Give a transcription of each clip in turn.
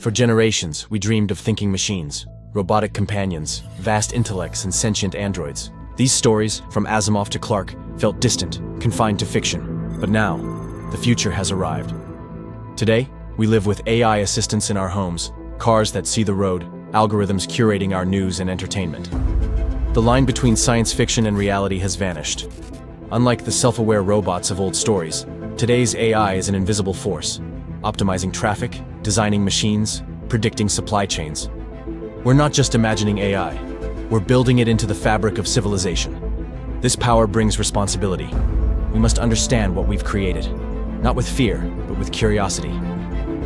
For generations, we dreamed of thinking machines, robotic companions, vast intellects, and sentient androids. These stories, from Asimov to Clarke, felt distant, confined to fiction. But now, the future has arrived. Today, we live with AI assistants in our homes, cars that see the road, algorithms curating our news and entertainment. The line between science fiction and reality has vanished. Unlike the self-aware robots of old stories, today's AI is an invisible force, optimizing traffic, designing machines, predicting supply chains. We're not just imagining AI, we're building it into the fabric of civilization. This power brings responsibility. We must understand what we've created, not with fear, but with curiosity.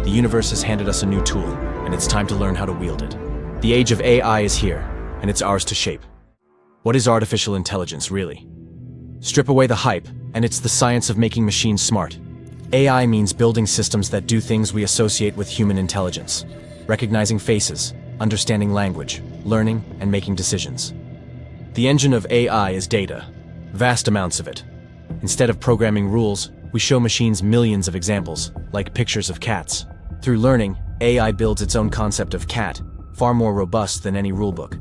The universe has handed us a new tool, and it's time to learn how to wield it. The age of AI is here, and it's ours to shape. What is artificial intelligence, really? Strip away the hype, and it's the science of making machines smart. AI means building systems that do things we associate with human intelligence, recognizing faces, understanding language, learning, and making decisions. The engine of AI is data, vast amounts of it. Instead of programming rules, we show machines millions of examples, like pictures of cats. Through learning, AI builds its own concept of cat, far more robust than any rulebook.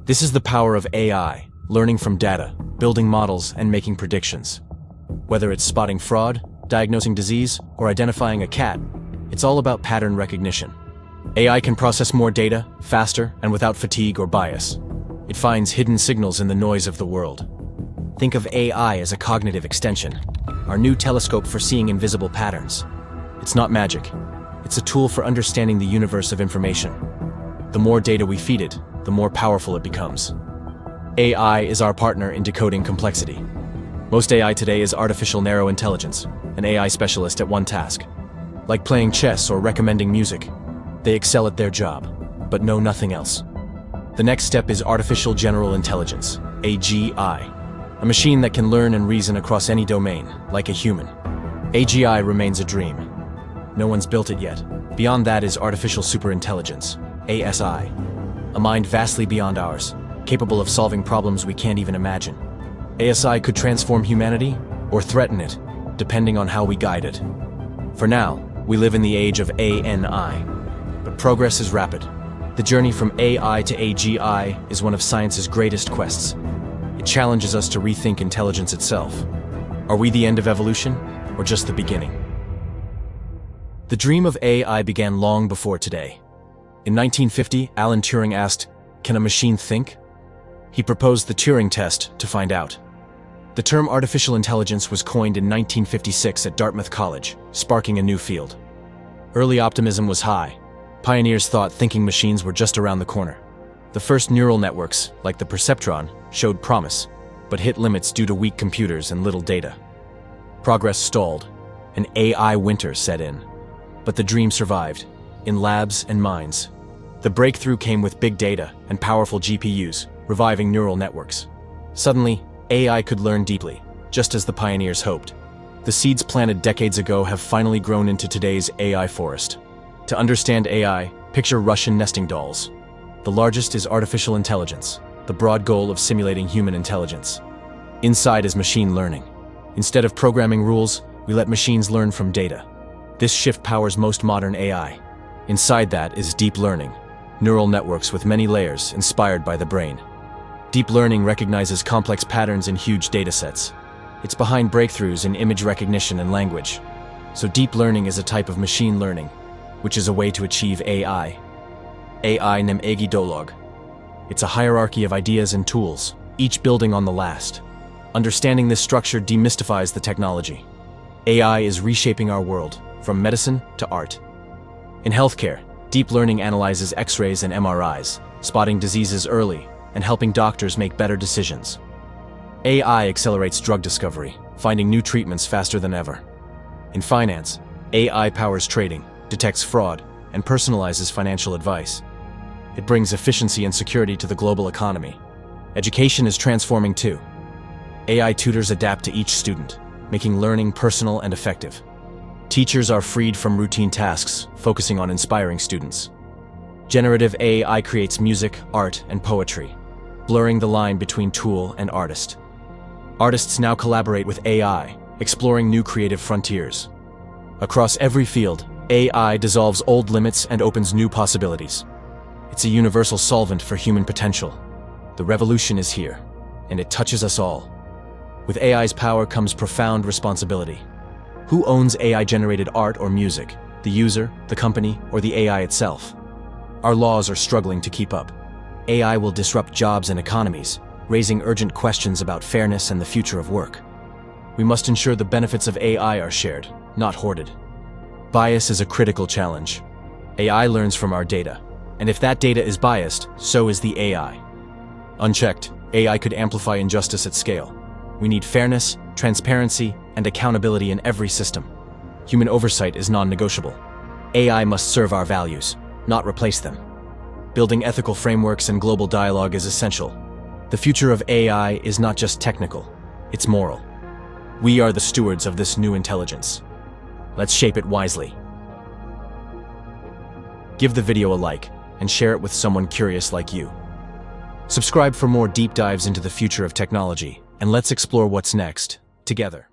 This is the power of AI, learning from data, building models, and making predictions. Whether it's spotting fraud, diagnosing disease, or identifying a cat, it's all about pattern recognition. AI can process more data, faster, and without fatigue or bias. It finds hidden signals in the noise of the world. Think of AI as a cognitive extension, our new telescope for seeing invisible patterns. It's not magic. It's a tool for understanding the universe of information. The more data we feed it, the more powerful it becomes. AI is our partner in decoding complexity. Most AI today is artificial narrow intelligence, an AI specialist at one task. Like playing chess or recommending music, they excel at their job, but know nothing else. The next step is artificial general intelligence, AGI, a machine that can learn and reason across any domain, like a human. AGI remains a dream. No one's built it yet. Beyond that is artificial superintelligence, ASI, a mind vastly beyond ours, capable of solving problems we can't even imagine. ASI could transform humanity or threaten it, depending on how we guide it. For now, we live in the age of ANI, but progress is rapid. The journey from AI to AGI is one of science's greatest quests. It challenges us to rethink intelligence itself. Are we the end of evolution, or just the beginning? The dream of AI began long before today. In 1950, Alan Turing asked, "Can a machine think?" He proposed the Turing test to find out. The term artificial intelligence was coined in 1956 at Dartmouth College, sparking a new field. Early optimism was high. Pioneers thought thinking machines were just around the corner. The first neural networks, like the perceptron, showed promise, but hit limits due to weak computers and little data. Progress stalled. An AI winter set in. But the dream survived, in labs and minds. The breakthrough came with big data and powerful GPUs, reviving neural networks. Suddenly, AI could learn deeply, just as the pioneers hoped. The seeds planted decades ago have finally grown into today's AI forest. To understand AI, picture Russian nesting dolls. The largest is artificial intelligence, the broad goal of simulating human intelligence. Inside is machine learning. Instead of programming rules, we let machines learn from data. This shift powers most modern AI. Inside that is deep learning, neural networks with many layers inspired by the brain. Deep learning recognizes complex patterns in huge datasets. It's behind breakthroughs in image recognition and language. So deep learning is a type of machine learning, which is a way to achieve AI. AI nem AGI dolog. It's a hierarchy of ideas and tools, each building on the last. Understanding this structure demystifies the technology. AI is reshaping our world, from medicine to art. In healthcare, deep learning analyzes X-rays and MRIs, spotting diseases early and helping doctors make better decisions. AI accelerates drug discovery, finding new treatments faster than ever. In finance, AI powers trading, detects fraud, and personalizes financial advice. It brings efficiency and security to the global economy. Education is transforming too. AI tutors adapt to each student, making learning personal and effective. Teachers are freed from routine tasks, focusing on inspiring students. Generative AI creates music, art, and poetry, blurring the line between tool and artist. Artists now collaborate with AI, exploring new creative frontiers. Across every field, AI dissolves old limits and opens new possibilities. It's a universal solvent for human potential. The revolution is here, and it touches us all. With AI's power comes profound responsibility. Who owns AI-generated art or music? The user, the company, or the AI itself? Our laws are struggling to keep up. AI will disrupt jobs and economies, raising urgent questions about fairness and the future of work. We must ensure the benefits of AI are shared, not hoarded. Bias is a critical challenge. AI learns from our data, and if that data is biased, so is the AI. Unchecked, AI could amplify injustice at scale. We need fairness, transparency, and accountability in every system. Human oversight is non-negotiable. AI must serve our values, not replace them. Building ethical frameworks and global dialogue is essential. The future of AI is not just technical, it's moral. We are the stewards of this new intelligence. Let's shape it wisely. Give the video a like and share it with someone curious like you. Subscribe for more deep dives into the future of technology, and let's explore what's next, together.